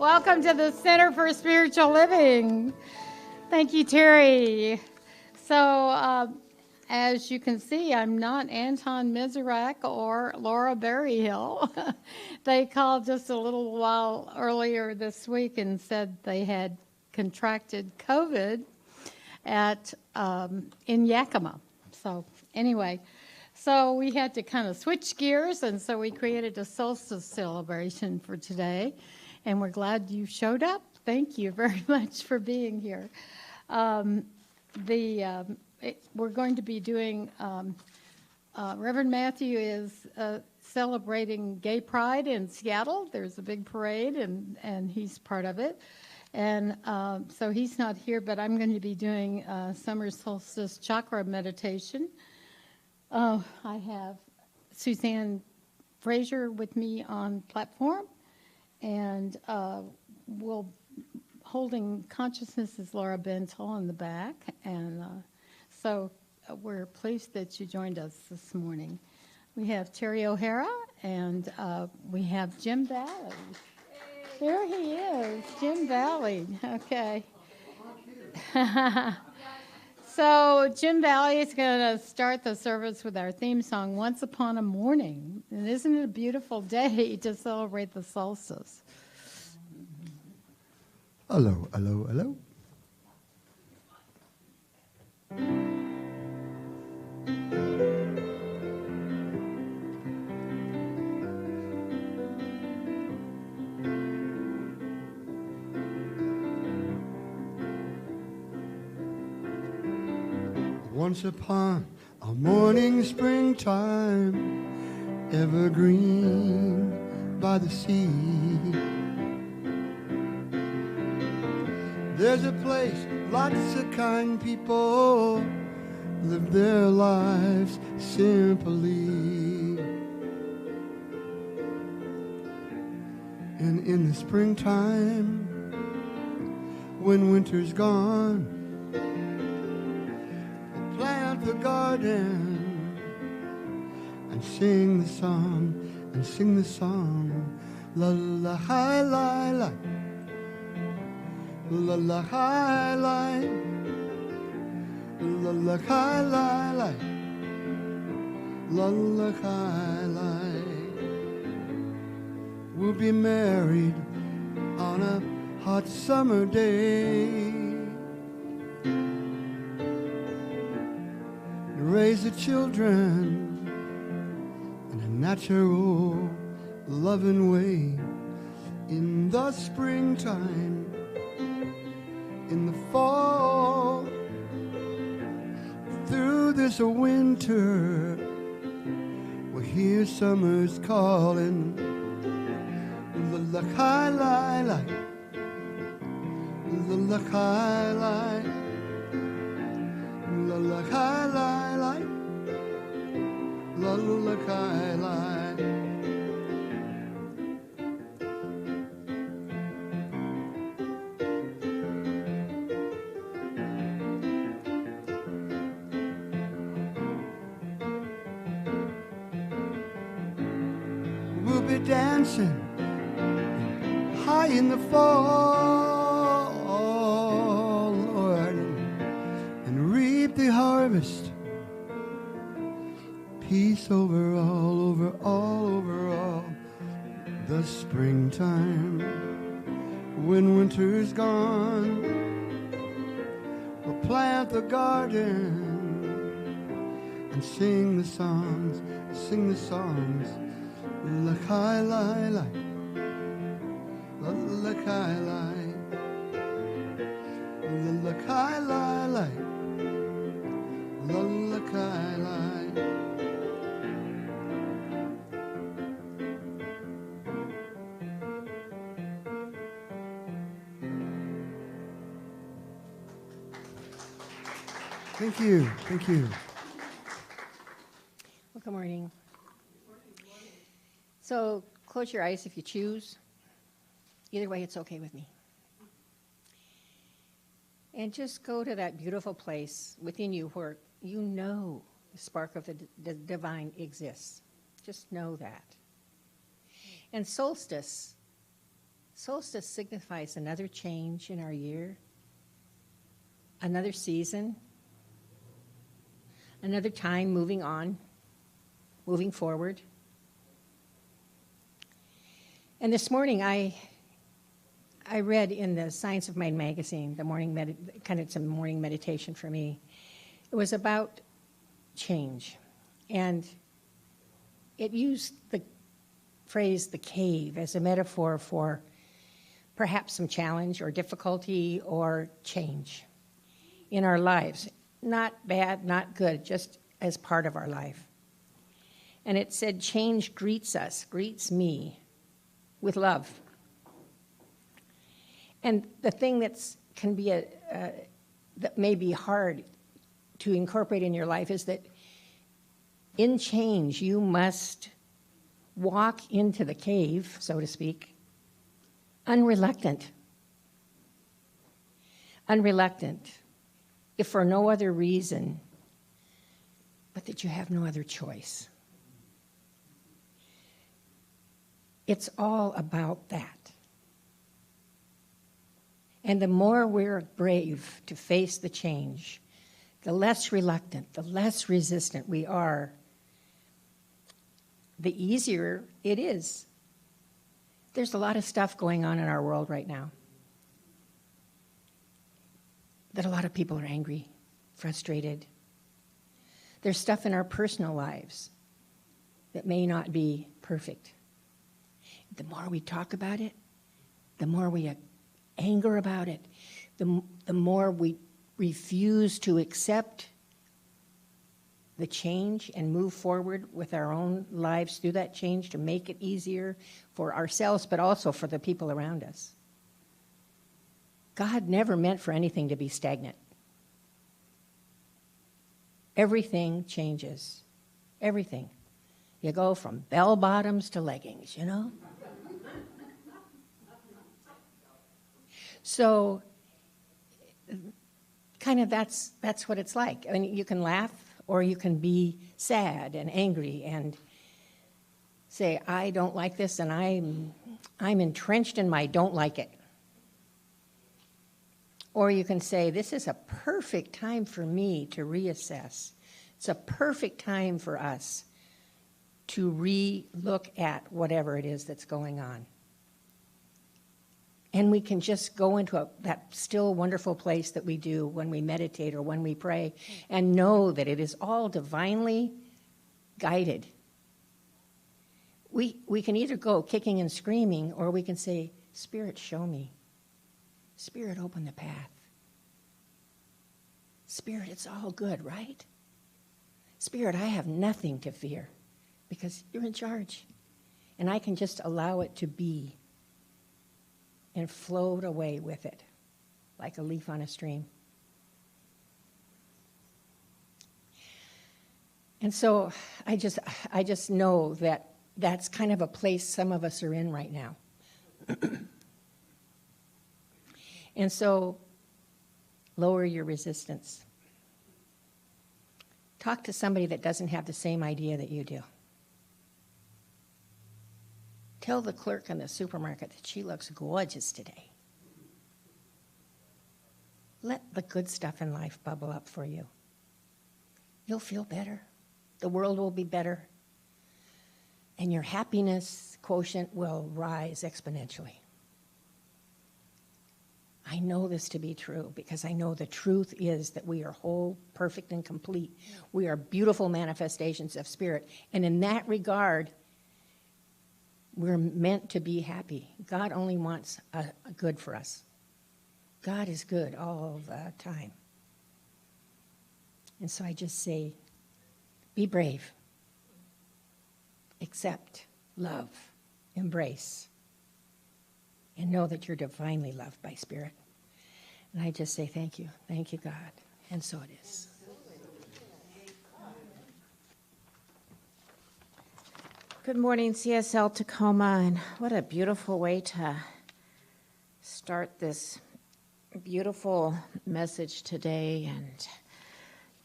Welcome to the Center for Spiritual Living. Thank you, Terry. So, as you can see, I'm not Anton Mizrak or Laura Berryhill. They called just a little while earlier this week and said they had contracted COVID in Yakima. So anyway, so we had to kind of switch gears, and so we created a solstice celebration for today, and we're glad you showed up. Thank you very much for being here. We're going to be doing, Reverend Matthew is celebrating Gay Pride in Seattle. There's a big parade, and he's part of it. And so he's not here, but I'm going to be doing summer solstice chakra meditation. I have Suzanne Frazier with me on platform, and holding consciousness is Laura Bentel in the back. And so we're pleased that you joined us this morning. We have Terry O'Hara, and we have Jim Valley. There he is, Jim Valley. Okay. So Jim Valley is going to start the service with our theme song, Once Upon a Morning. And isn't it a beautiful day to celebrate the solstice? Hello, hello, hello. Once upon a morning springtime, evergreen by the sea, there's a place lots of kind people live their lives simply. And in the springtime, when winter's gone, plant the garden and sing the song, la la hi li li, la la hi li, la la hi li li, la la hi li. We'll be married on a hot summer day, raise the children in a natural, loving way. In the springtime, in the fall, through this winter, we'll hear summer's calling. La la hi li li, la la hi li, la la hi li. La la kai lai. We'll be dancing high in the fall, Lord, and reap the harvest. Peace over all, the springtime. When winter's gone, we'll plant the garden and sing the songs, la kai lai lai, la kai lai, la kai lai lai, la kai lai. Thank you. Thank you. Well, good morning. So close your eyes if you choose. Either way, it's okay with me. And just go to that beautiful place within you where you know the spark of the divine exists. Just know that. And solstice Solstice signifies another change in our year, another season, another time moving on, moving forward. And this morning I read in the Science of Mind magazine, it's a morning meditation for me. It was about change. And it used the phrase the cave as a metaphor for perhaps some challenge or difficulty or change in our lives. Not bad, not good, just as part of our life. And it said change greets me with love. And the thing that may be hard to incorporate in your life is that in change you must walk into the cave, so to speak, unreluctant, if for no other reason but that you have no other choice. It's all about that. And the more we're brave to face the change, the less reluctant, the less resistant we are, the easier it is. There's a lot of stuff going on in our world right now that a lot of people are angry, frustrated. There's stuff in our personal lives that may not be perfect. The more we talk about it, the more we anger about it, the more we refuse to accept the change and move forward with our own lives through that change to make it easier for ourselves, but also for the people around us. God never meant for anything to be stagnant. Everything changes. Everything. You go from bell bottoms to leggings, you know? So, kind of that's what it's like. I mean, you can laugh or you can be sad and angry and say, I don't like this, and I'm entrenched in my don't like it. Or you can say, this is a perfect time for me to reassess. It's a perfect time for us to re-look at whatever it is that's going on. And we can just go into that still wonderful place that we do when we meditate or when we pray and know that it is all divinely guided. We can either go kicking and screaming, or we can say, Spirit, show me. Spirit, open the path. Spirit, it's all good, right? Spirit, I have nothing to fear because you're in charge. And I can just allow it to be and float away with it like a leaf on a stream. And so I just know that that's kind of a place some of us are in right now. And so lower your resistance. Talk to somebody that doesn't have the same idea that you do. Tell the clerk in the supermarket that she looks gorgeous today. Let the good stuff in life bubble up for you. You'll feel better. The world will be better. And your happiness quotient will rise exponentially. I know this to be true because I know the truth is that we are whole, perfect, and complete. We are beautiful manifestations of Spirit. And in that regard, we're meant to be happy. God only wants a good for us. God is good all the time. And so I just say, be brave. Accept, love, embrace, and know that you're divinely loved by Spirit. And I just say thank you, God. And so it is. Good morning, CSL Tacoma, and what a beautiful way to start this beautiful message today. And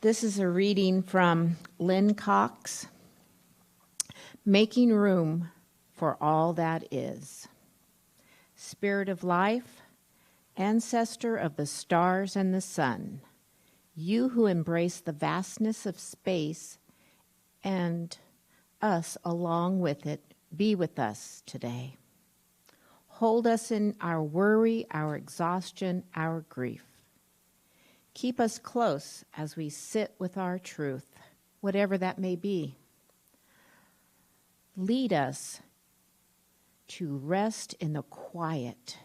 this is a reading from Lynn Cox, Making Room for All That Is. Spirit of life, ancestor of the stars and the sun, you who embrace the vastness of space and us along with it, be with us today. Hold us in our worry, our exhaustion, our grief. Keep us close as we sit with our truth, whatever that may be. Lead us to rest in the quiet,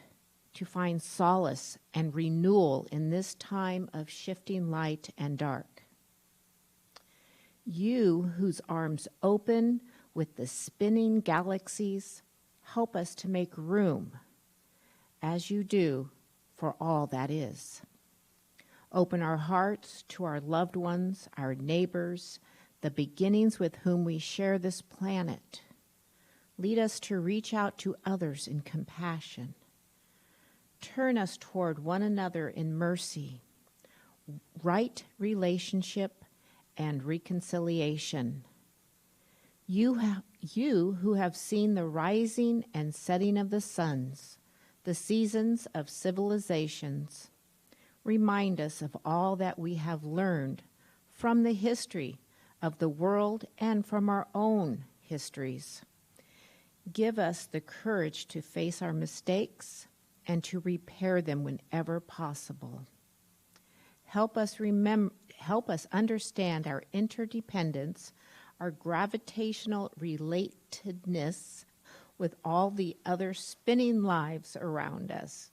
to find solace and renewal in this time of shifting light and dark. You whose arms open with the spinning galaxies, help us to make room, as you do, for all that is. Open our hearts to our loved ones, our neighbors, the beginnings with whom we share this planet. Lead us to reach out to others in compassion. Turn us toward one another in mercy, right relationship, and reconciliation. You who have seen the rising and setting of the suns, the seasons of civilizations, remind us of all that we have learned from the history of the world and from our own histories. Give us the courage to face our mistakes and to repair them whenever possible. Help us understand our interdependence, our gravitational relatedness with all the other spinning lives around us,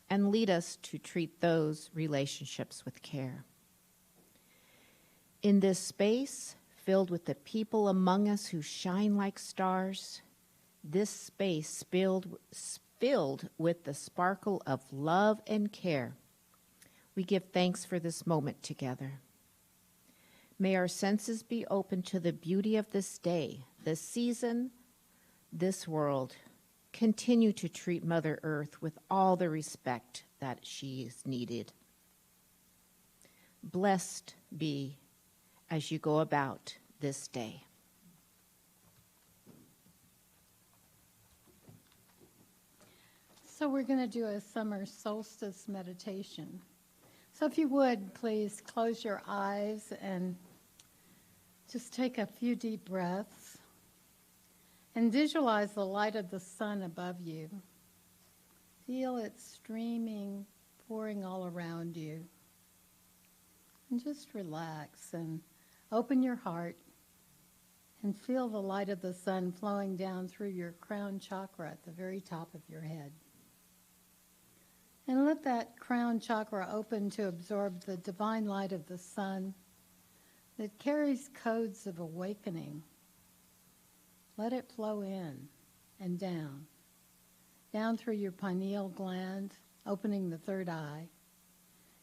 and lead us to treat those relationships with care. In this space, filled with the people among us who shine like stars, this space filled with the sparkle of love and care, we give thanks for this moment together. May our senses be open to the beauty of this day, this season, this world. Continue to treat Mother Earth with all the respect that she is needed. Blessed be as you go about this day. So we're going to do a summer solstice meditation. So if you would, please close your eyes and just take a few deep breaths and visualize the light of the sun above you. Feel it streaming, pouring all around you. And just relax and open your heart and feel the light of the sun flowing down through your crown chakra at the very top of your head. And let that crown chakra open to absorb the divine light of the sun that carries codes of awakening. Let it flow in and down through your pineal gland, opening the third eye,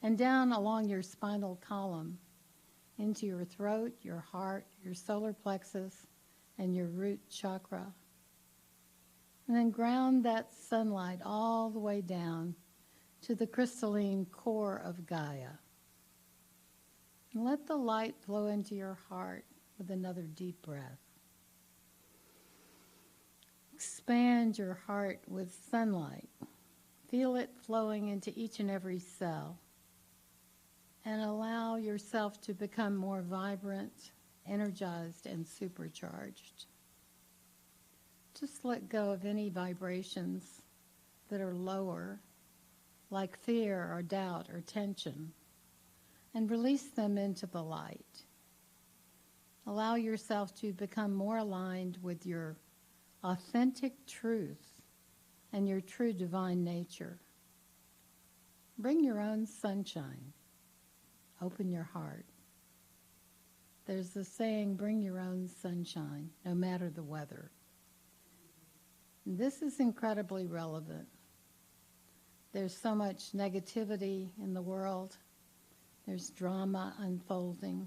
and down along your spinal column into your throat, your heart, your solar plexus, and your root chakra. And then ground that sunlight all the way down to the crystalline core of Gaia. And let the light flow into your heart with another deep breath. Expand your heart with sunlight. Feel it flowing into each and every cell. And allow yourself to become more vibrant, energized, and supercharged. Just let go of any vibrations that are lower, like fear or doubt or tension, and release them into the light. Allow yourself to become more aligned with your authentic truth and your true divine nature. Bring your own sunshine. Open your heart. There's the saying, bring your own sunshine, no matter the weather. And this is incredibly relevant. There's so much negativity in the world. There's drama unfolding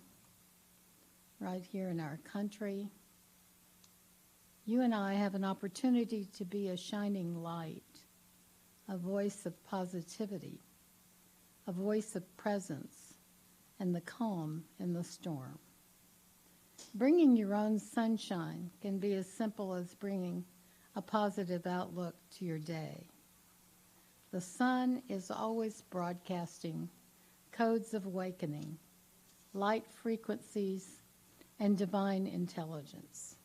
right here in our country. You and I have an opportunity to be a shining light, a voice of positivity, a voice of presence, and the calm in the storm. Bringing your own sunshine can be as simple as bringing a positive outlook to your day. The sun is always broadcasting codes of awakening, light frequencies, and divine intelligence.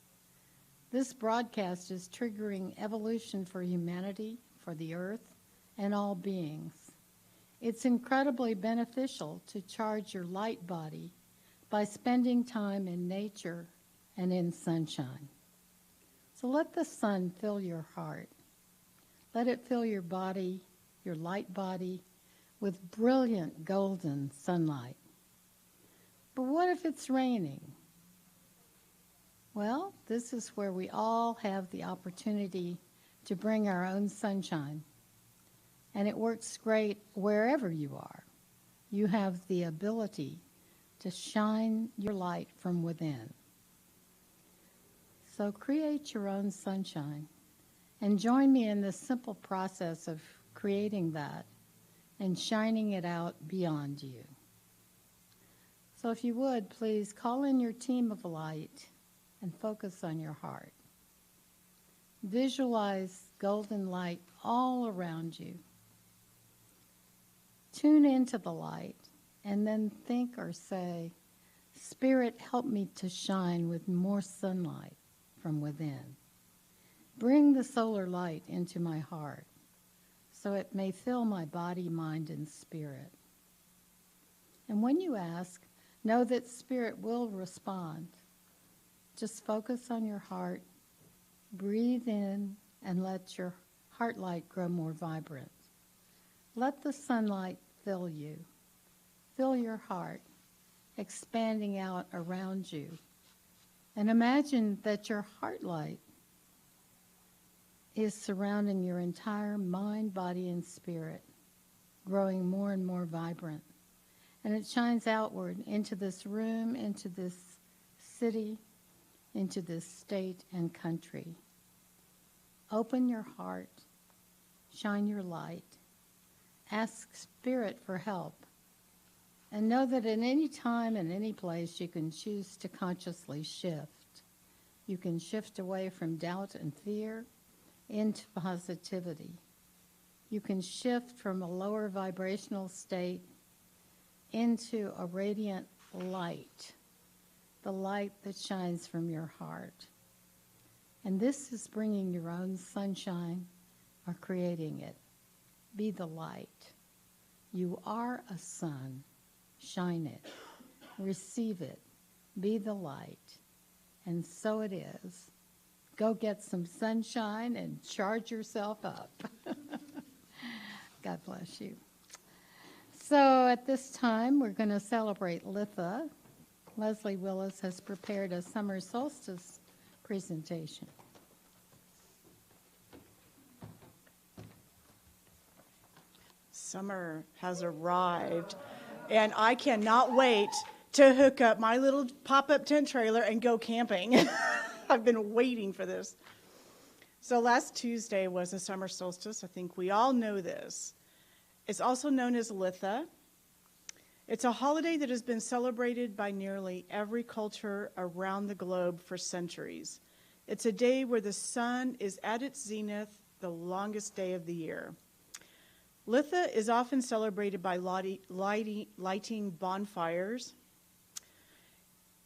This broadcast is triggering evolution for humanity, for the earth, and all beings. It's incredibly beneficial to charge your light body by spending time in nature and in sunshine. So let the sun fill your heart. Let it fill your body, your light body, with brilliant golden sunlight. But what if it's raining? Well, this is where we all have the opportunity to bring our own sunshine. And it works great wherever you are. You have the ability to shine your light from within. So create your own sunshine and join me in this simple process of creating that and shining it out beyond you. So if you would, please call in your team of light and focus on your heart. Visualize golden light all around you. Tune into the light and then think or say, Spirit, help me to shine with more sunlight from within. Bring the solar light into my heart so it may fill my body, mind, and spirit. And when you ask, know that Spirit will respond. Just focus on your heart, breathe in, and let your heart light grow more vibrant. Let the sunlight fill you. Fill your heart, expanding out around you. And imagine that your heart light is surrounding your entire mind, body, and spirit, growing more and more vibrant. And it shines outward into this room, into this city, into this state and country. Open your heart, shine your light, ask Spirit for help, and know that at any time and any place you can choose to consciously shift. You can shift away from doubt and fear into positivity. You can shift from a lower vibrational state into a radiant light, the light that shines from your heart. And this is bringing your own sunshine or creating it. Be the light. You are a sun. Shine it. Receive it. Be the light. And so it is. Go get some sunshine and charge yourself up. God bless you. So at this time, we're going to celebrate Litha. Leslie Willis has prepared a summer solstice presentation. Summer has arrived, and I cannot wait to hook up my little pop-up tent trailer and go camping. I've been waiting for this. So last Tuesday was the summer solstice. I think we all know this. It's also known as Litha. It's a holiday that has been celebrated by nearly every culture around the globe for centuries. It's a day where the sun is at its zenith, the longest day of the year. Litha is often celebrated by lighting bonfires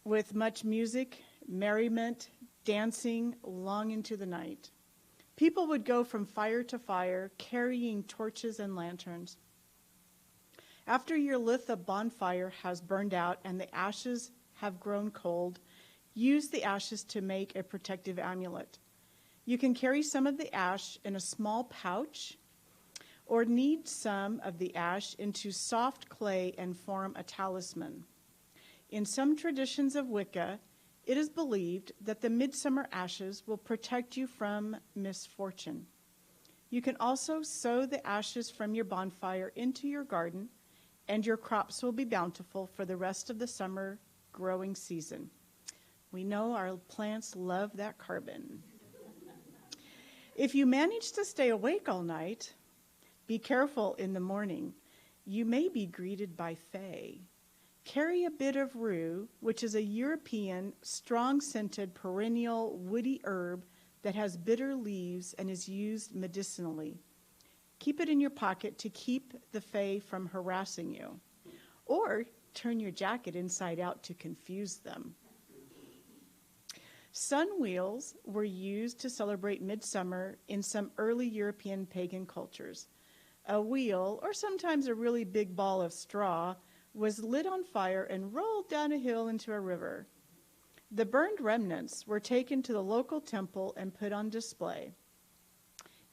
with much music, merriment, dancing long into the night. People would go from fire to fire, carrying torches and lanterns. After your Litha bonfire has burned out and the ashes have grown cold, use the ashes to make a protective amulet. You can carry some of the ash in a small pouch or knead some of the ash into soft clay and form a talisman. In some traditions of Wicca, it is believed that the midsummer ashes will protect you from misfortune. You can also sow the ashes from your bonfire into your garden, and your crops will be bountiful for the rest of the summer growing season. We know our plants love that carbon. If you manage to stay awake all night, be careful in the morning. You may be greeted by fae. Carry a bit of rue, which is a European, strong-scented, perennial, woody herb that has bitter leaves and is used medicinally. keep it in your pocket to keep the fae from harassing you. Or turn your jacket inside out to confuse them. Sun wheels were used to celebrate midsummer in some early European pagan cultures. A wheel, or sometimes a really big ball of straw, was lit on fire and rolled down a hill into a river. The burned remnants were taken to the local temple and put on display.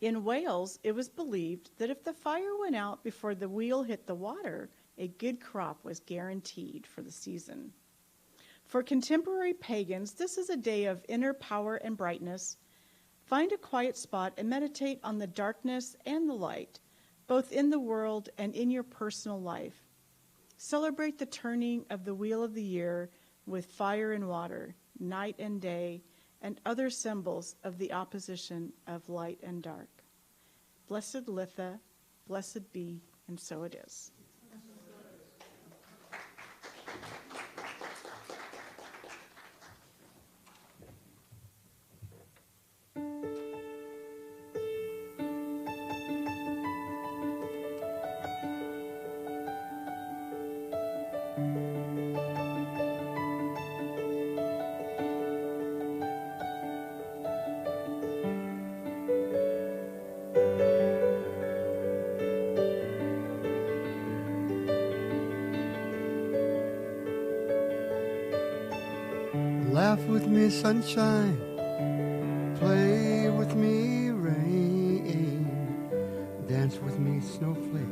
In Wales, it was believed that if the fire went out before the wheel hit the water, a good crop was guaranteed for the season. For contemporary pagans, this is a day of inner power and brightness. Find a quiet spot and meditate on the darkness and the light, both in the world and in your personal life. Celebrate the turning of the wheel of the year with fire and water, night and day, and other symbols of the opposition of light and dark. Blessed Litha, blessed be, and so it is. Laugh with me, sunshine. Play with me, rain. Dance with me, snowflake.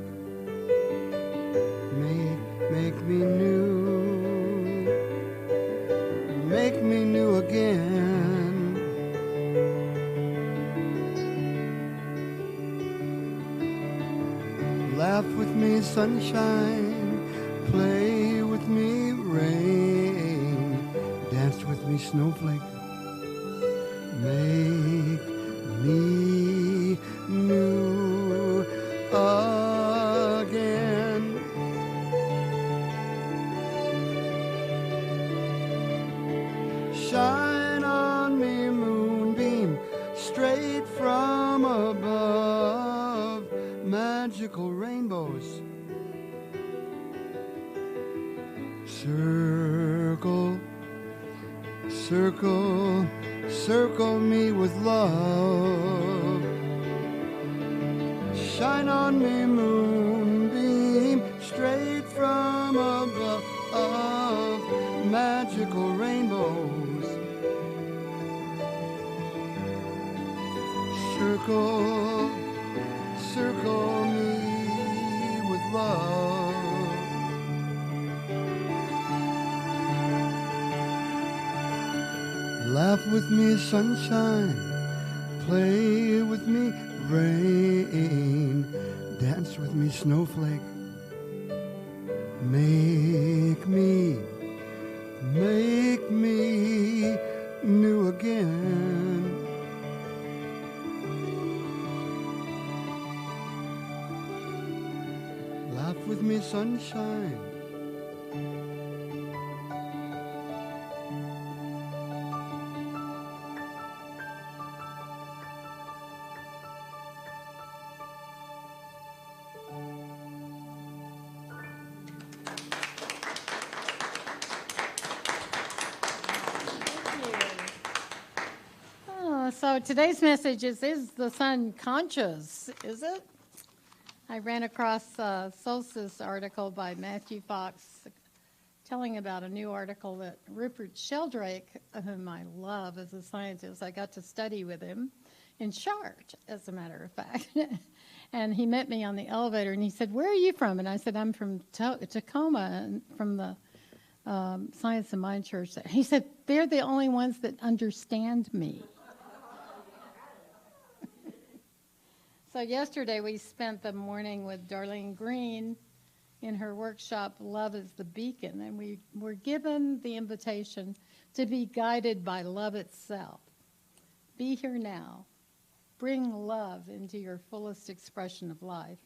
Make me new. Make me new again. Laugh with me, sunshine. Play with me, rain. Dance with me, snowflake. Make me new again. Shine on me, moonbeam, straight from above. Magical rainbows. Circle, circle, circle me with love. Shine on me, moonbeam, straight from above. Magical rainbows. Circle, circle me with love. Laugh with me, sunshine. Play with me, rain. Dance with me, snowflake. Make me new again. Laugh with me, sunshine. So today's message is the sun conscious, is it? I ran across a Solstice article by Matthew Fox telling about a new article that Rupert Sheldrake, whom I love as a scientist, I got to study with him in Chartres, as a matter of fact. And he met me on the elevator and he said, "Where are you from?" And I said, "I'm from Tacoma, and from the Science and Mind Church." He said, "They're the only ones that understand me." So yesterday we spent the morning with Darlene Green in her workshop, Love is the Beacon, and we were given the invitation to be guided by love itself. Be here now. Bring love into your fullest expression of life.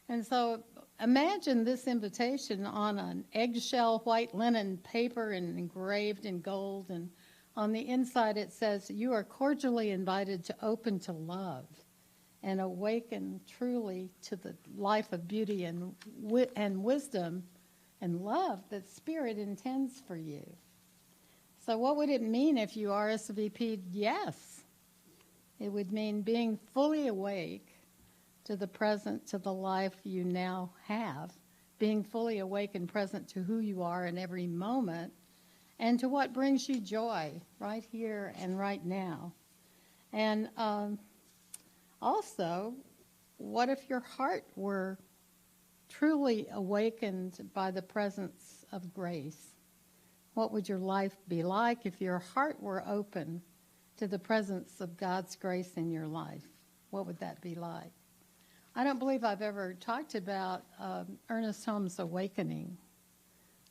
And so imagine this invitation on an eggshell white linen paper and engraved in gold, and on the inside it says, "You are cordially invited to open to love and awaken truly to the life of beauty and wisdom and love that Spirit intends for you. So what would it mean if you RSVP'd yes? It would mean being fully awake to the present, to the life you now have, being fully awake and present to who you are in every moment, and to what brings you joy right here and right now. And also, what if your heart were truly awakened by the presence of grace? What would your life be like if your heart were open to the presence of God's grace in your life? What would that be like? I don't believe I've ever talked about Ernest Holmes' awakening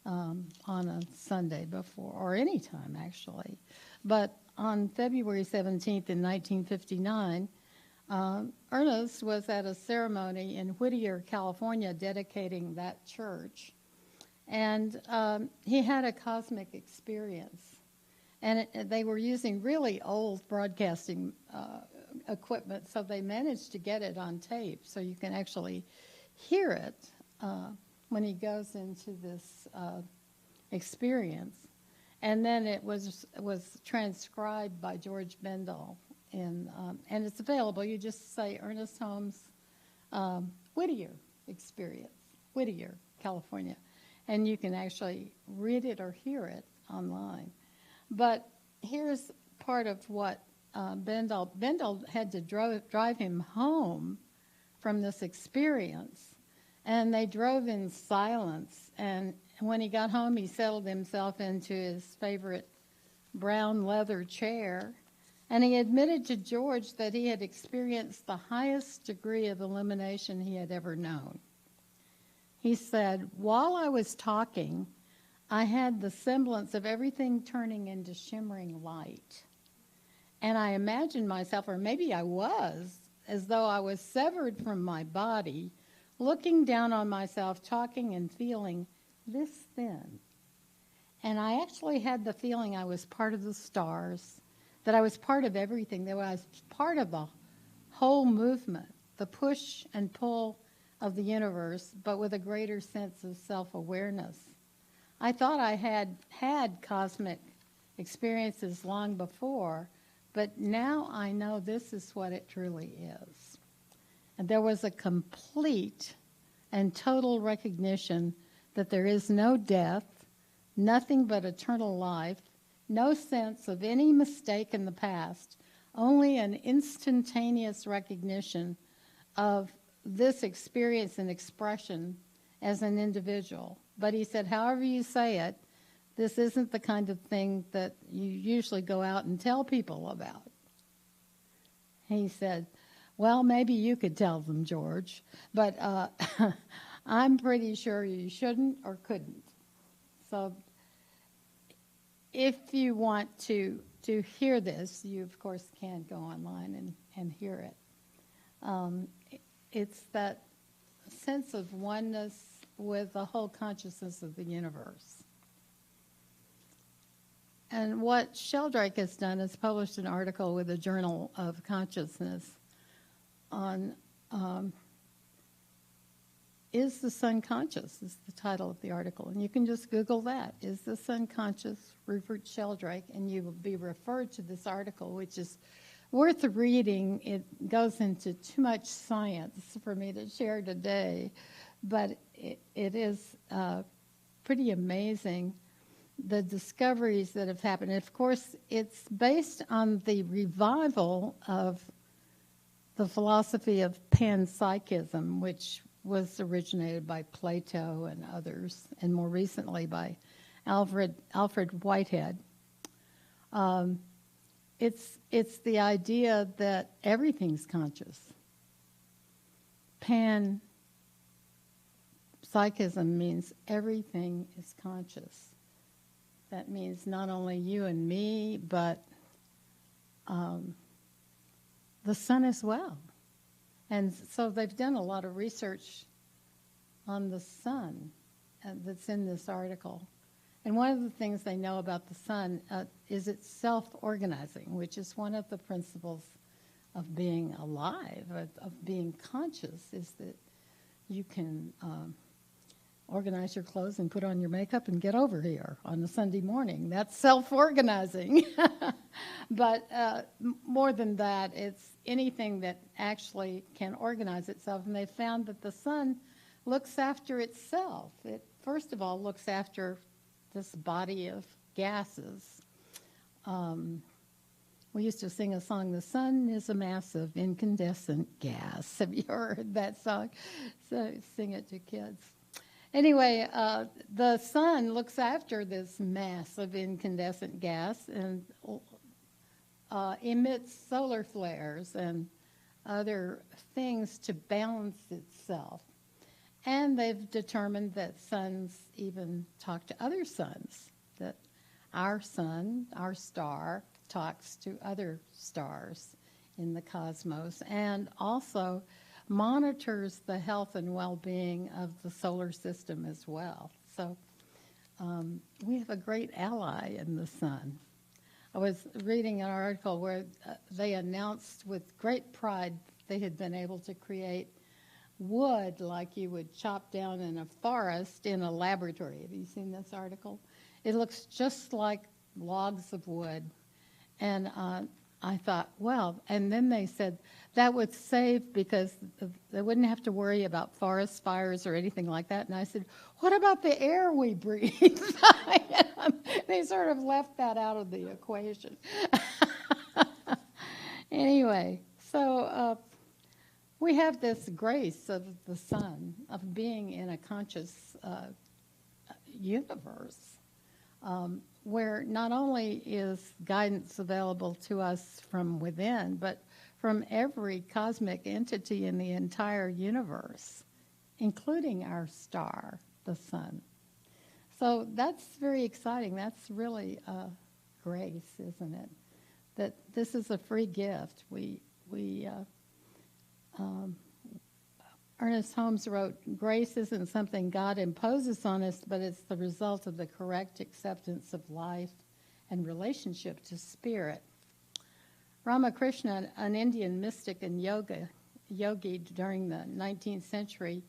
on a Sunday before, or any time actually. But on February 17th in 1959, Ernest was at a ceremony in Whittier, California, dedicating that church. And he had a cosmic experience. And they were using really old broadcasting equipment, so they managed to get it on tape, so you can actually hear it when he goes into this experience. And then it was transcribed by George Bendel, and it's available. You just say Ernest Holmes Whittier experience, Whittier, California, and you can actually read it or hear it online. But here's part of what Bendel had to drive him home from this experience, and they drove in silence. And when he got home, he settled himself into his favorite brown leather chair, and he admitted to George that he had experienced the highest degree of illumination he had ever known. He said, "While I was talking, I had the semblance of everything turning into shimmering light. And I imagined myself, or maybe I was, as though I was severed from my body, looking down on myself, talking and feeling this thin. And I actually had the feeling I was part of the stars, that I was part of everything, that I was part of the whole movement, the push and pull of the universe, but with a greater sense of self-awareness. I thought I had had cosmic experiences long before, but now I know this is what it truly is." And there was a complete and total recognition that there is no death, nothing but eternal life, no sense of any mistake in the past, only an instantaneous recognition of this experience and expression as an individual. But he said, however you say it, this isn't the kind of thing that you usually go out and tell people about. He said, "Well, maybe you could tell them, George, but I'm pretty sure you shouldn't or couldn't." So if you want to hear this, you, of course, can go online and hear it. It's that sense of oneness with the whole consciousness of the universe. And what Sheldrake has done is published an article with the Journal of Consciousness on Is the Sun Conscious? Is the title of the article. And you can just Google that. Is the Sun Conscious? Rupert Sheldrake. And you will be referred to this article, which is worth reading. It goes into too much science for me to share today. But it is pretty amazing, the discoveries that have happened. And of course, it's based on the revival of the philosophy of panpsychism, which was originated by Plato and others, and more recently by Alfred Whitehead. It's the idea that everything's conscious. Panpsychism means everything is conscious. That means not only you and me, but the sun as well. And so they've done a lot of research on the sun that's in this article. And one of the things they know about the sun is it's self-organizing, which is one of the principles being alive, of being conscious, is that you can organize your clothes and put on your makeup and get over here on a Sunday morning. That's self-organizing. But more than that, it's anything that actually can organize itself. And they found that the sun looks after itself. It, first of all, looks after this body of gases. We used to sing a song, "The sun is a mass of incandescent gas." Have you heard that song? So sing it to kids. Anyway, the sun looks after this mass of incandescent gas and emits solar flares and other things to balance itself. And they've determined that suns even talk to other suns, that our sun, our star, talks to other stars in the cosmos, and also monitors the health and well-being of the solar system as well. So we have a great ally in the sun. I was reading an article where they announced with great pride they had been able to create wood like you would chop down in a forest in a laboratory. Have you seen this article? It looks just like logs of wood. And I thought, well, and then they said that would save, because they wouldn't have to worry about forest fires or anything like that. And I said, what about the air we breathe? They sort of left that out of the equation. Anyway, so we have this grace of the sun, of being in a conscious universe, where not only is guidance available to us from within, but from every cosmic entity in the entire universe, including our star, the sun. So that's very exciting. That's really grace, isn't it? That this is a free gift. Ernest Holmes wrote, "Grace isn't something God imposes on us, but it's the result of the correct acceptance of life and relationship to spirit." Ramakrishna, an Indian mystic and yogi during the 19th century,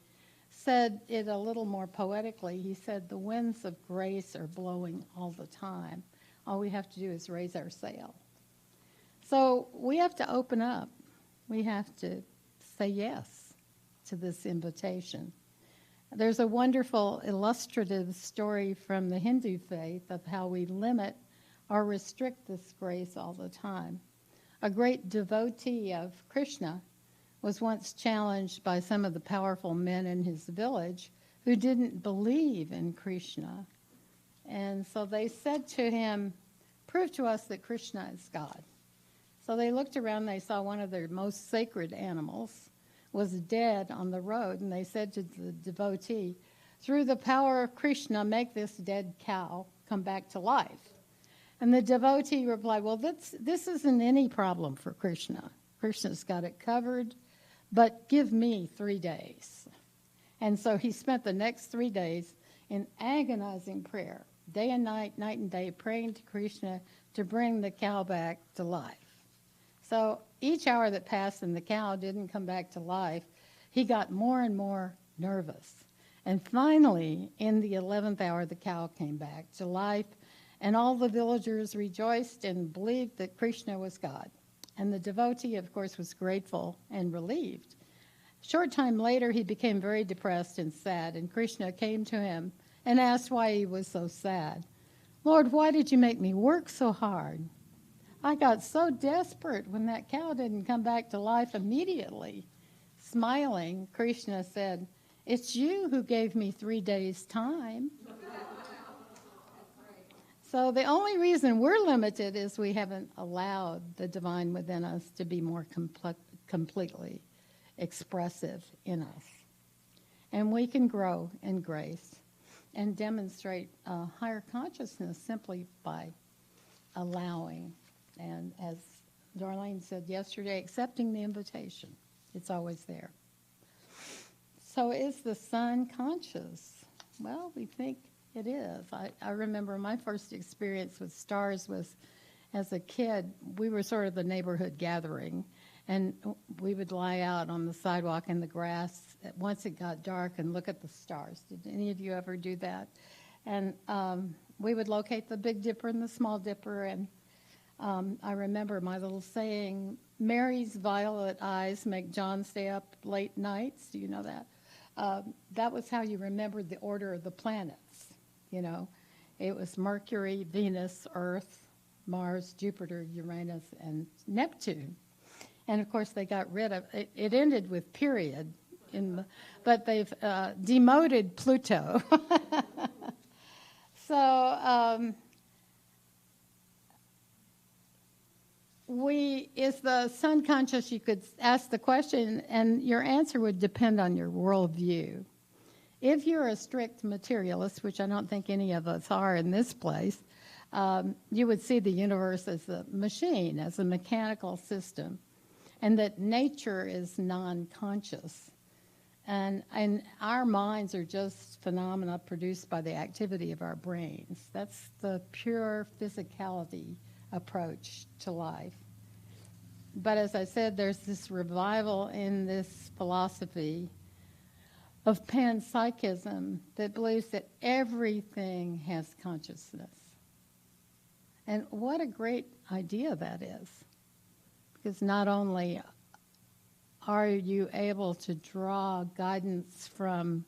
said it a little more poetically. He said, "The winds of grace are blowing all the time. All we have to do is raise our sail." So we have to open up. We have to say yes to this invitation. There's a wonderful illustrative story from the Hindu faith of how we limit or restrict this grace all the time. A great devotee of Krishna was once challenged by some of the powerful men in his village who didn't believe in Krishna. And so they said to him, "Prove to us that Krishna is God." So they looked around, they saw one of their most sacred animals was dead on the road, and they said to the devotee, "Through the power of Krishna, make this dead cow come back to life." And the devotee replied, "Well, this isn't any problem for Krishna. Krishna's got it covered, but give me 3 days." And so he spent the next 3 days in agonizing prayer, day and night, night and day, praying to Krishna to bring the cow back to life. So each hour that passed and the cow didn't come back to life, he got more and more nervous. And finally, in the 11th hour, the cow came back to life, and all the villagers rejoiced and believed that Krishna was God. And the devotee, of course, was grateful and relieved. A short time later, he became very depressed and sad, and Krishna came to him and asked why he was so sad. "Lord, why did you make me work so hard? I got so desperate when that cow didn't come back to life immediately." Smiling, Krishna said, "It's you who gave me 3 days' time." So the only reason we're limited is we haven't allowed the divine within us to be more completely expressive in us. And we can grow in grace and demonstrate a higher consciousness simply by allowing. And as Darlene said yesterday, accepting the invitation. It's always there. So is the sun conscious? Well, we think it is. I remember my first experience with stars was as a kid. We were sort of the neighborhood gathering, And we would lie out on the sidewalk in the grass once it got dark and look at the stars. Did any of you ever do that? And we would locate the Big Dipper and the Small Dipper. And I remember my little saying, Mary's violet eyes make John stay up late nights. Do you know that? That was how you remembered the order of the planets. You know, it was Mercury, Venus, Earth, Mars, Jupiter, Uranus, and Neptune. And of course, they got rid of it. It ended with period, but they've demoted Pluto. So, is the sun conscious? You could ask the question, and your answer would depend on your worldview. If you're a strict materialist, which I don't think any of us are in this place, you would see the universe as a machine, as a mechanical system, and that nature is non-conscious. And our minds are just phenomena produced by the activity of our brains. That's the pure physicality approach to life. But as I said, there's this revival in this philosophy of panpsychism that believes that everything has consciousness. And what a great idea that is. Because not only are you able to draw guidance from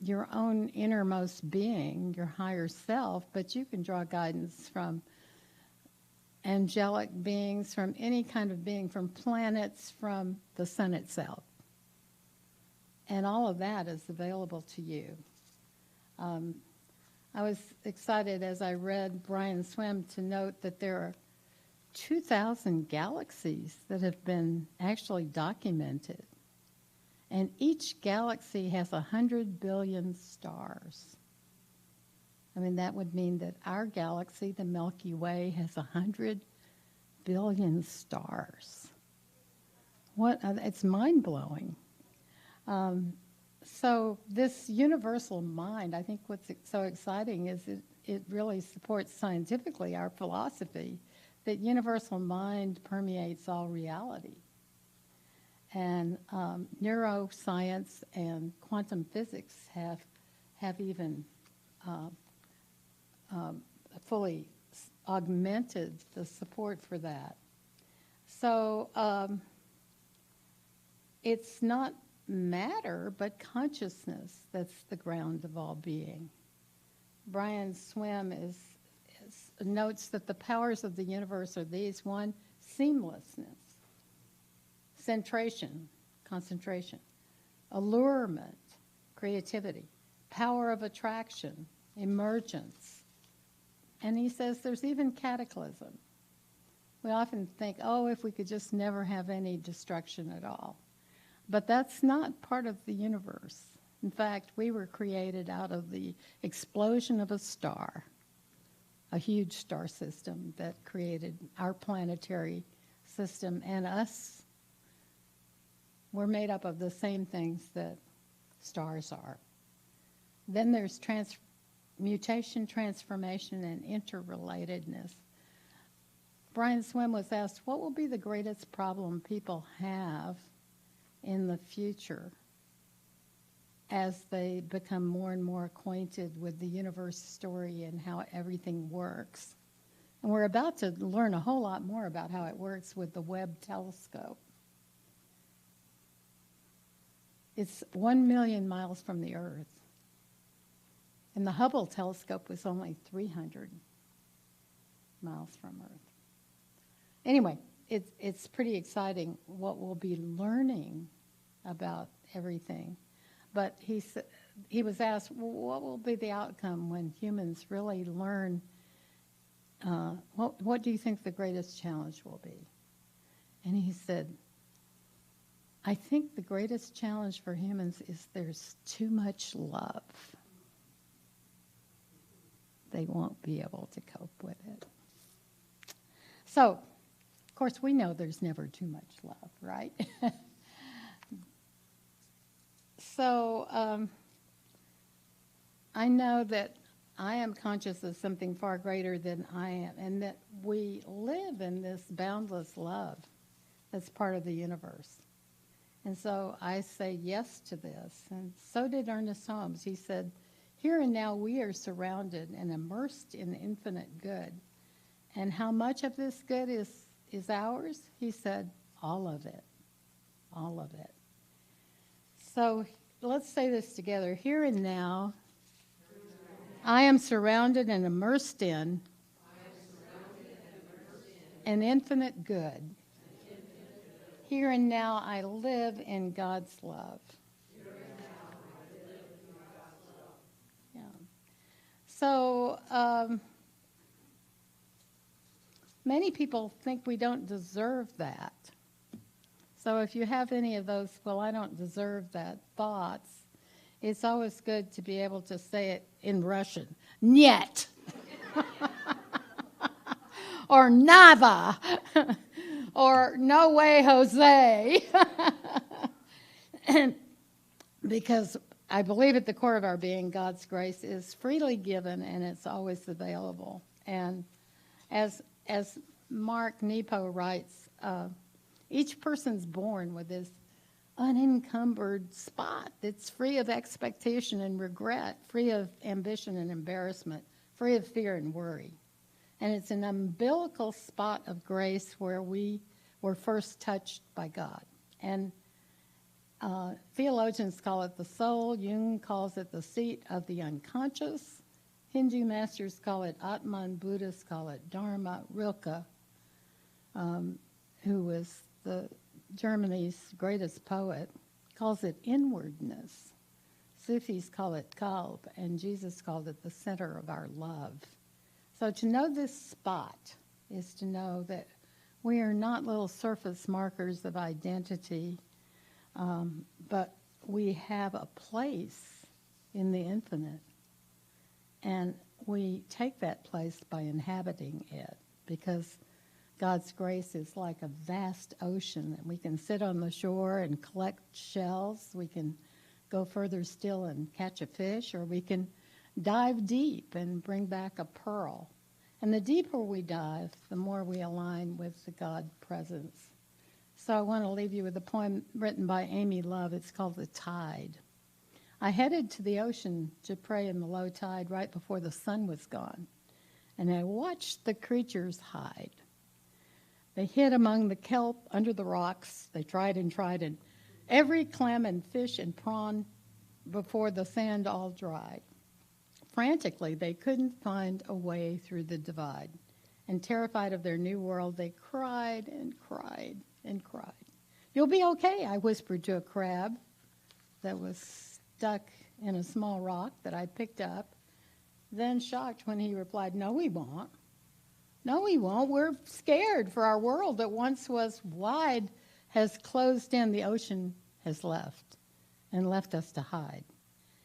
your own innermost being, your higher self, but you can draw guidance from angelic beings, from any kind of being, from planets, from the sun itself. And all of that is available to you. I was excited as I read Brian Swimme to note that there are 2,000 galaxies that have been actually documented. And each galaxy has 100 billion stars. I mean, that would mean that our galaxy, the Milky Way, has 100 billion stars. It's mind-blowing. So this universal mind, I think what's so exciting is it really supports scientifically our philosophy that universal mind permeates all reality. And neuroscience and quantum physics have even fully augmented the support for that. So it's not matter, but consciousness that's the ground of all being. Brian Swimme notes that the powers of the universe are these: one, seamlessness, centration, concentration, allurement, creativity, power of attraction, emergence. And he says there's even cataclysm. We often think, oh, if we could just never have any destruction at all. But that's not part of the universe. In fact, we were created out of the explosion of a star, a huge star system that created our planetary system, and us. We're made up of the same things that stars are. Then there's mutation, transformation, and interrelatedness. Brian Swimme was asked, what will be the greatest problem people have in the future as they become more and more acquainted with the universe story and how everything works? And we're about to learn a whole lot more about how it works with the Webb telescope. It's 1 million miles from the Earth. And the Hubble telescope was only 300 miles from Earth. Anyway, it's pretty exciting what we'll be learning about everything. But he was asked, well, what will be the outcome when humans really learn? What do you think the greatest challenge will be? And he said, I think the greatest challenge for humans is there's too much love. They won't be able to cope with it. So, of course, we know there's never too much love, right? So, I know that I am conscious of something far greater than I am, and that we live in this boundless love. that's part of the universe. And so I say yes to this. And so did Ernest Holmes. He said, here and now we are surrounded and immersed in infinite good. And how much of this good is ours? He said, all of it. All of it. So let's say this together. Here and now, I am surrounded and immersed in an infinite good. Here and now, I live in God's love. Yeah. So many people think we don't deserve that. So if you have any of those, well, I don't deserve that thoughts, it's always good to be able to say it in Russian. Нет. Or nada. Or no way, Jose. And because I believe at the core of our being, God's grace is freely given and it's always available. And as Mark Nepo writes, each person's born with this unencumbered spot that's free of expectation and regret, free of ambition and embarrassment, free of fear and worry. And it's an umbilical spot of grace where we were first touched by God. And theologians call it the soul. Jung calls it the seat of the unconscious. Hindu masters call it Atman. Buddhists call it Dharma. Rilke, who was Germany's greatest poet, calls it inwardness. Sufis call it kalb, and Jesus called it the center of our love. So to know this spot is to know that we are not little surface markers of identity, but we have a place in the infinite. And we take that place by inhabiting it, because God's grace is like a vast ocean, and we can sit on the shore and collect shells. We can go further still and catch a fish, or we can dive deep and bring back a pearl. And the deeper we dive, the more we align with the God presence. So I want to leave you with a poem written by Amy Love. It's called The Tide. I headed to the ocean to pray in the low tide right before the sun was gone, and I watched the creatures hide. They hid among the kelp under the rocks. They tried, and every clam and fish and prawn before the sand all dried. Frantically, they couldn't find a way through the divide. And terrified of their new world, they cried and cried and cried. You'll be okay, I whispered to a crab that was stuck in a small rock that I picked up. Then shocked when he replied, no, we won't. No, we won't. We're scared, for our world that once was wide has closed in. The ocean has left and left us to hide.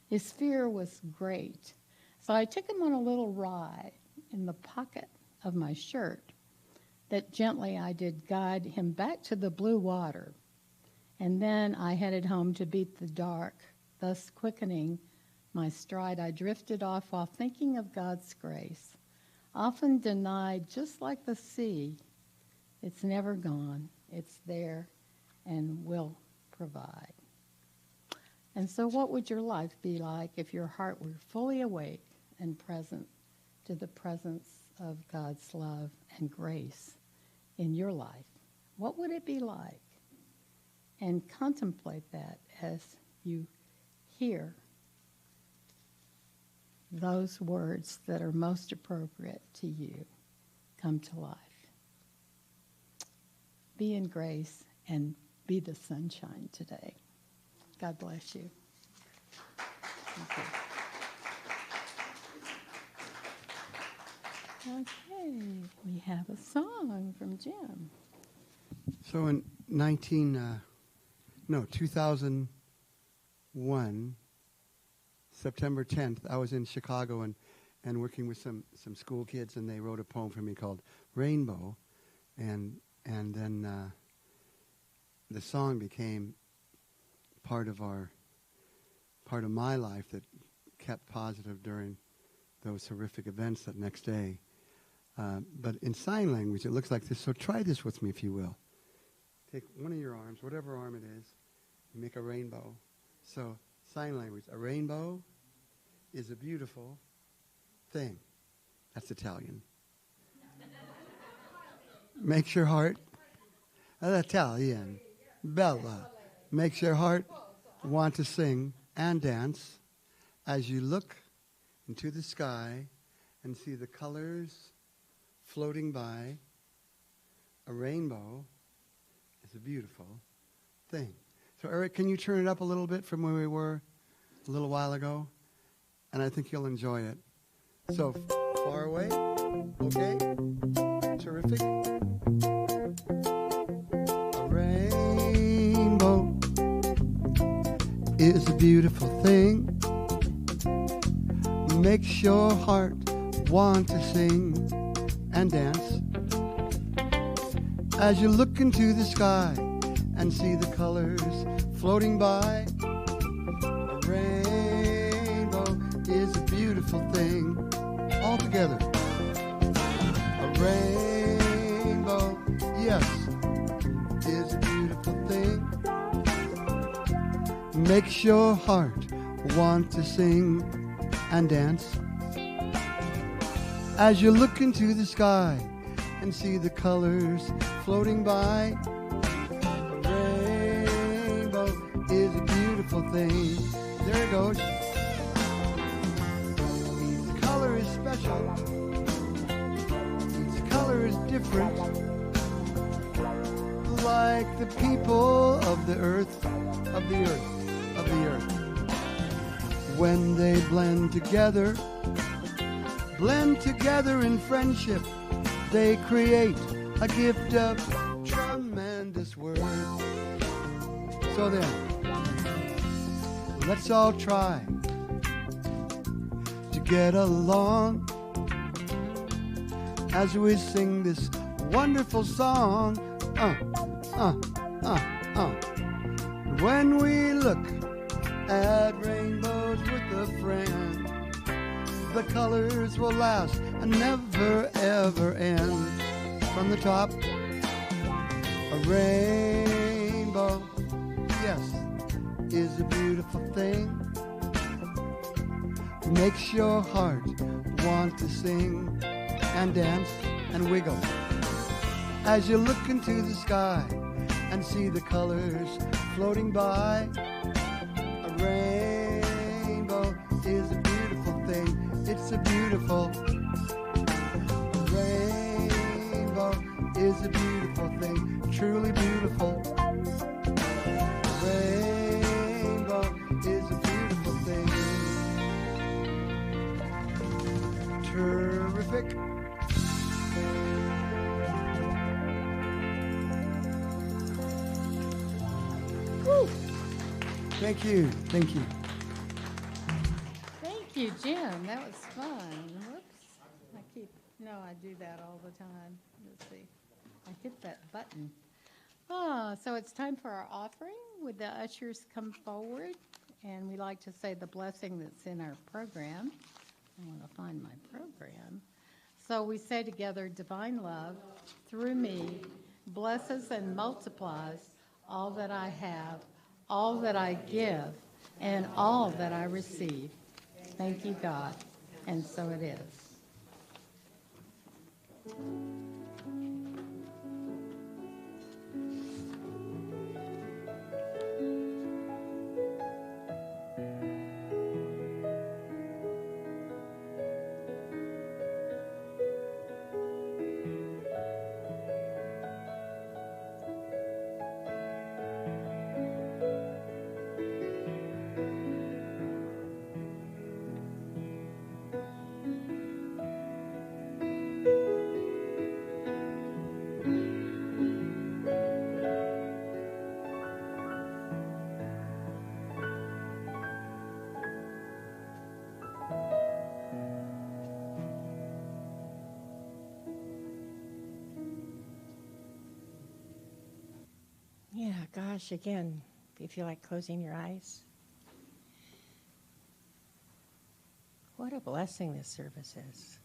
His fear was great. So I took him on a little ride in the pocket of my shirt that gently I did guide him back to the blue water. And then I headed home to beat the dark, thus quickening my stride. I drifted off while thinking of God's grace. Often denied, just like the sea, it's never gone. It's there and will provide. And so what would your life be like if your heart were fully awake and present to the presence of God's love and grace in your life? What would it be like? And contemplate that as you hear those words that are most appropriate to you come to life. Be in grace and be the sunshine today. God bless you. Thank you. Okay, we have a song from Jim. So in 2001, September 10th, I was in Chicago and working with some school kids, and they wrote a poem for me called Rainbow, and then the song became part of my life that kept positive during those horrific events that next day. But in sign language, it looks like this. So try this with me, if you will. take one of your arms, whatever arm it is, and make a rainbow. So, sign language. A rainbow is a beautiful thing. That's Italian. Makes your heart, Italian, bella, makes your heart want to sing and dance as you look into the sky and see the colors floating by. A rainbow is a beautiful thing. So, Erik, can you turn it up a little bit from where we were a little while ago? And I think you'll enjoy it. So, far away. Okay. Terrific. A rainbow is a beautiful thing. Makes your heart want to sing and dance as you look into the sky and see the colors floating by. A rainbow is a beautiful thing. All together. A rainbow, yes, is a beautiful thing. Makes your heart want to sing and dance as you look into the sky and see the colors floating by. A rainbow is a beautiful thing. There it goes. Each color is special. Each color is different. Like the people of the earth, of the earth, of the earth. When they blend together in friendship, they create a gift of tremendous worth. So then, let's all try to get along as we sing this wonderful song. When we look at rainbows with a friend, the colors will last and never ever end. From the top, a rainbow, yes, is a beautiful thing. Makes your heart want to sing and dance and wiggle as you look into the sky and see the colors floating by. A rainbow is a beautiful thing. It's a beautiful rainbow is a beautiful thing. Truly beautiful. Rainbow is a beautiful thing. Terrific. Woo. Thank you. Thank you. Thank you, Jim. That was fun. Whoops. I do that all the time. Let's see. I hit that button. So it's time for our offering. Would the ushers come forward? And we like to say the blessing that's in our program. I want to find my program. So we say together, divine love, through me, blesses and multiplies all that I have, all that I give, and all that I receive. Thank you, God. And so it is. Yeah, gosh, again, if you feel like closing your eyes. What a blessing this service is.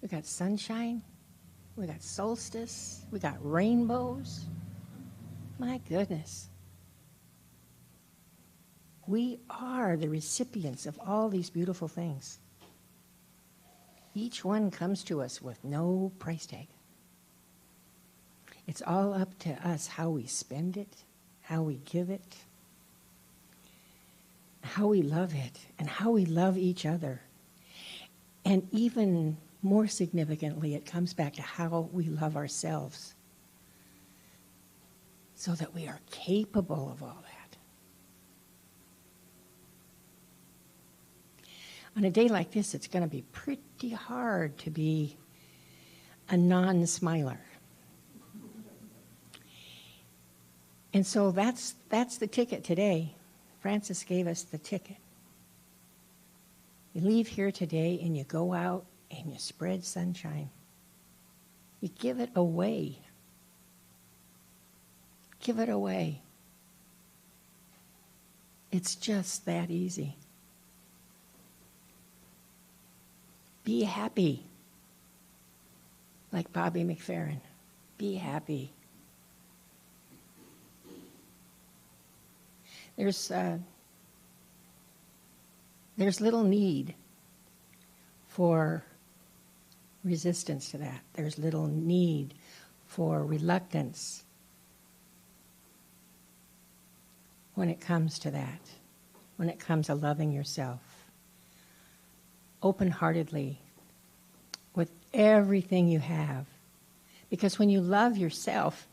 We got sunshine, We got solstice. We got rainbows. My goodness. We are the recipients of all these beautiful things. Each one comes to us with no price tag. It's all up to us how we spend it, how we give it, how we love it, and how we love each other. And even more significantly, it comes back to how we love ourselves so that we are capable of all that. On a day like this, it's going to be pretty hard to be a non-smiler. And so that's the ticket today. Frances gave us the ticket. You leave here today and you go out and you spread sunshine. You give it away. Give it away. It's just that easy. Be happy. Like Bobby McFerrin. Be happy. There's little need for resistance to that. There's little need for reluctance when it comes to that, when it comes to loving yourself open-heartedly with everything you have. Because when you love yourself,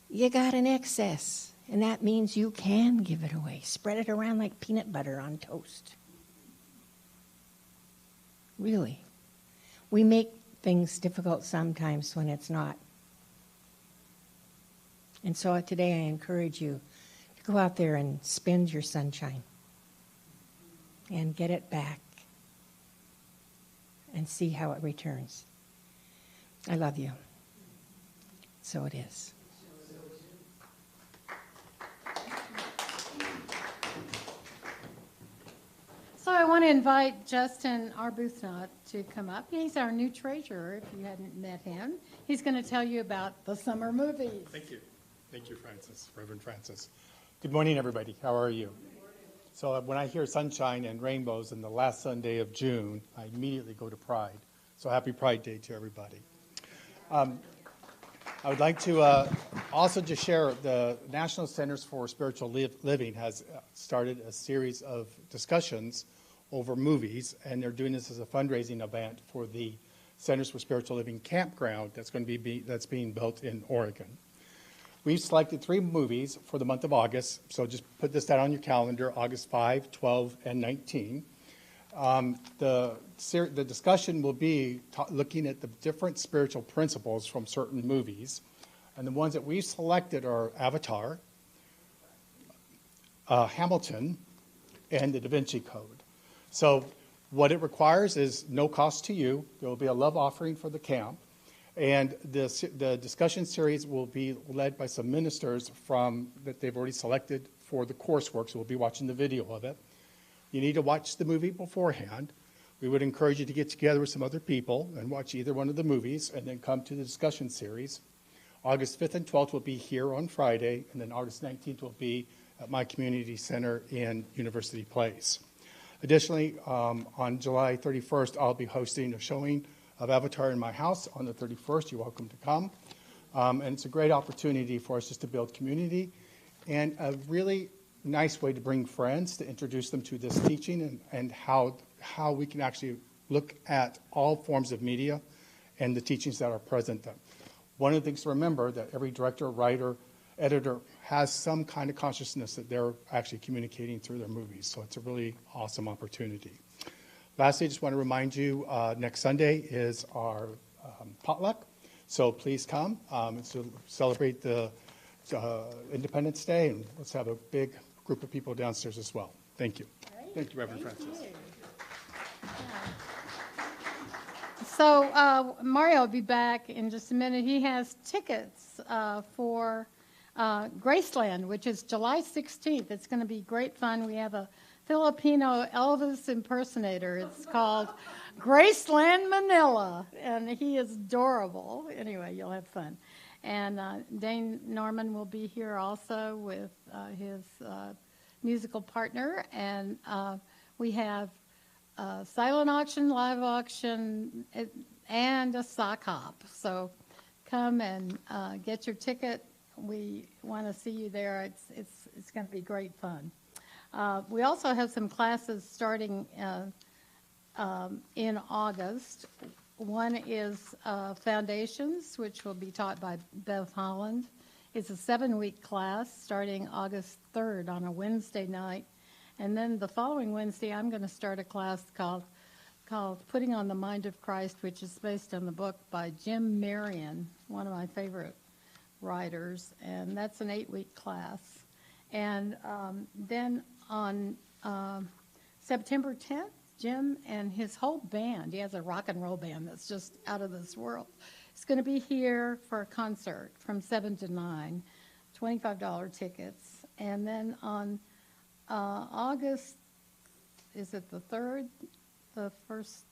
you got an excess. And that means you can give it away. Spread it around like peanut butter on toast. Really. We make things difficult sometimes when it's not. And so today I encourage you to go out there and spend your sunshine. And get it back. And see how it returns. I love you. So it is. So I want to invite Justin Arbuthnot to come up. He's our new treasurer, if you hadn't met him. He's going to tell you about the summer movies. Thank you. Thank you, Frances, Rev.Frances. Good morning, everybody. How are you? So when I hear sunshine and rainbows in the last Sunday of June, I immediately go to Pride. So happy Pride Day to everybody. I would like to also just share the National Centers for Spiritual Living has started a series of discussions over movies, and they're doing this as a fundraising event for the Centers for Spiritual Living campground that's going to be that's being built in Oregon. We've selected 3 movies for the month of August, so just put this down on your calendar, August 5, 12, and 19. The discussion will be looking at the different spiritual principles from certain movies, and the ones that we've selected are Avatar, Hamilton, and the Da Vinci Code. So what it requires is no cost to you. There will be a love offering for the camp. And the discussion series will be led by some ministers that they've already selected for the coursework, so we'll be watching the video of it. You need to watch the movie beforehand. We would encourage you to get together with some other people and watch either one of the movies and then come to the discussion series. August 5th and 12th will be here on Friday, and then August 19th will be at my community center in University Place. Additionally, on July 31st, I'll be hosting a showing of Avatar in my house on the 31st. You're welcome to come. And it's a great opportunity for us just to build community and a really nice way to bring friends, to introduce them to this teaching and how we can actually look at all forms of media and the teachings that are present there. One of the things to remember that every director, writer, editor has some kind of consciousness that they're actually communicating through their movies. So it's a really awesome opportunity. Lastly, I just want to remind you, next Sunday is our potluck. So please come to celebrate the Independence Day, and let's have a big group of people downstairs as well. Thank you. Great. Thank you, Rev.Frances. So Mario will be back in just a minute. He has tickets for Graceland, which is July 16th. It's going to be great fun. We have a Filipino Elvis impersonator. It's called Graceland Manila, and he is adorable. Anyway, you'll have fun. And Dane Norman will be here also with his musical partner. And we have silent auction, live auction, and a sock hop. So come and get your ticket. We want to see you there. It's going to be great fun. We also have some classes starting in August. One is Foundations, which will be taught by Bev Holland. It's a 7-week class starting August 3rd on a Wednesday night. And then the following Wednesday, I'm going to start a class called Putting on the Mind of Christ, which is based on the book by Jim Marion, one of my favorite writers. And that's an 8-week class. And then on September 10th, Jim and his whole band, he has a rock and roll band that's just out of this world, is going to be here for a concert from 7 to 9, $25 tickets. And then on August, is it the 3rd? The first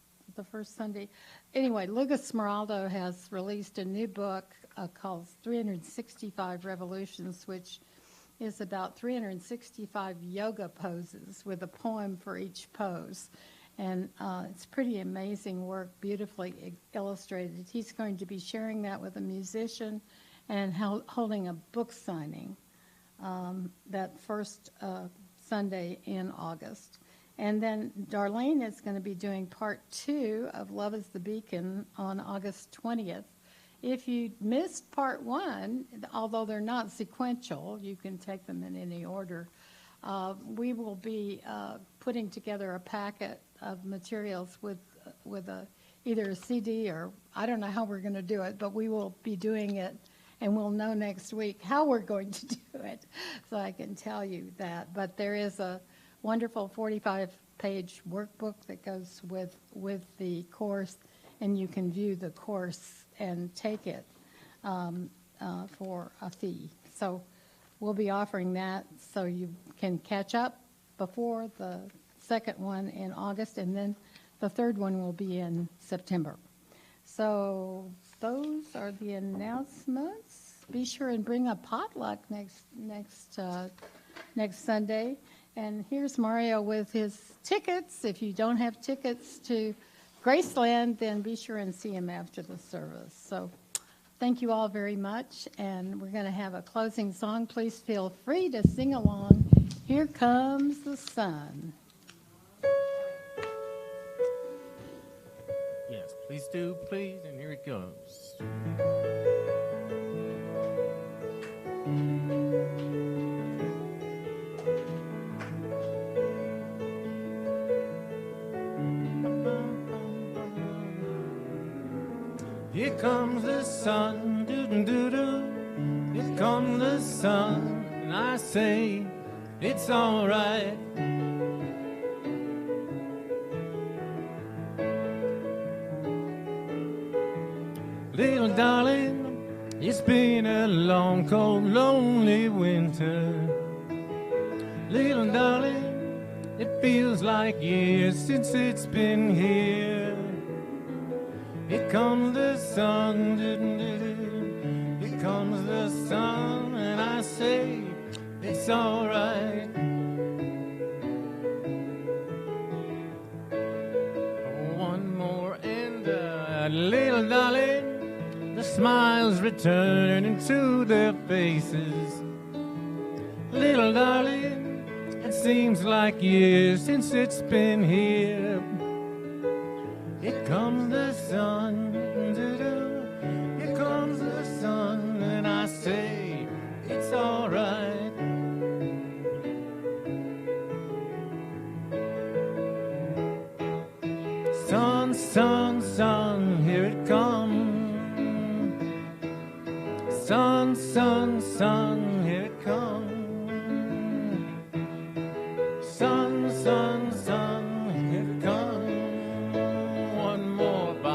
Sunday. Anyway, Lucas Smeraldo has released a new book called 365 Revolutions, which is about 365 yoga poses with a poem for each pose. And it's pretty amazing work, beautifully illustrated. He's going to be sharing that with a musician and holding a book signing that first Sunday in August. And then Darlene is going to be doing part 2 of Love is the Beacon on August 20th. If you missed part 1, although they're not sequential, you can take them in any order, we will be putting together a packet of materials with either a CD or I don't know how we're going to do it, but we will be doing it, and we'll know next week how we're going to do it, so I can tell you that. But there is a wonderful 45-page workbook that goes with the course, and you can view the course and take it for a fee. So we'll be offering that so you can catch up before the second one in August, and then the third one will be in September. So those are the announcements. Be sure and bring a potluck next Sunday. And here's Mario with his tickets. If you don't have tickets to Graceland, then be sure and see him after the service. So thank you all very much. And we're going to have a closing song. Please feel free to sing along. Here Comes the Sun. Yes, please do, please. And here it goes. Here comes the sun, doo-doo-doo-doo. Here comes the sun, and I say it's all right. Little darling, it's been a long, cold, lonely winter. Little darling, it feels like years since it's been here. Here comes the sun, here comes the sun, and I say it's all right. One more and little darling, the smiles returning to their faces. Little darling, it seems like years since it's been here. Here comes the sun, doo-doo. Here comes the sun, and I say it's all right. Sun, sun, sun, here it comes. Sun, sun, sun, here it comes. Sun, sun, sun, here it comes. One more bite.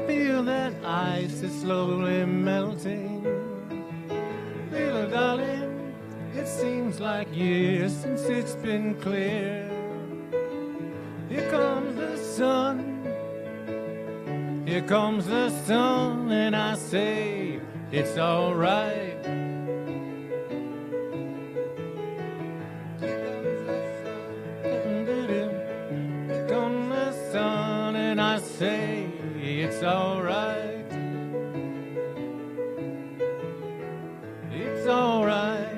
feel that ice is slowly melting. Little darling, it seems like years since it's been clear. Here comes the sun, here comes the sun, and I say it's all right. Here comes the sun, and I say it's all right. It's all right.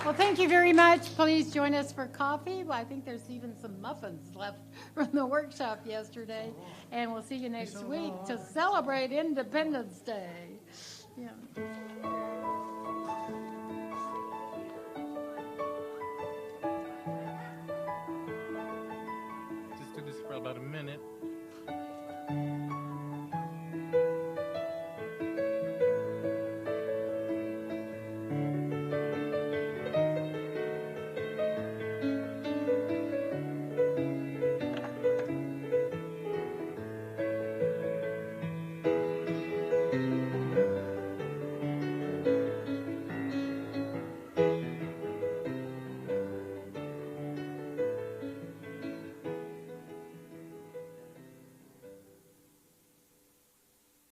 Well, thank you very much. Please join us for coffee. Well, I think there's even some muffins left from the workshop yesterday. And we'll see you next week to celebrate Independence Day. Yeah. Just do this for about a minute.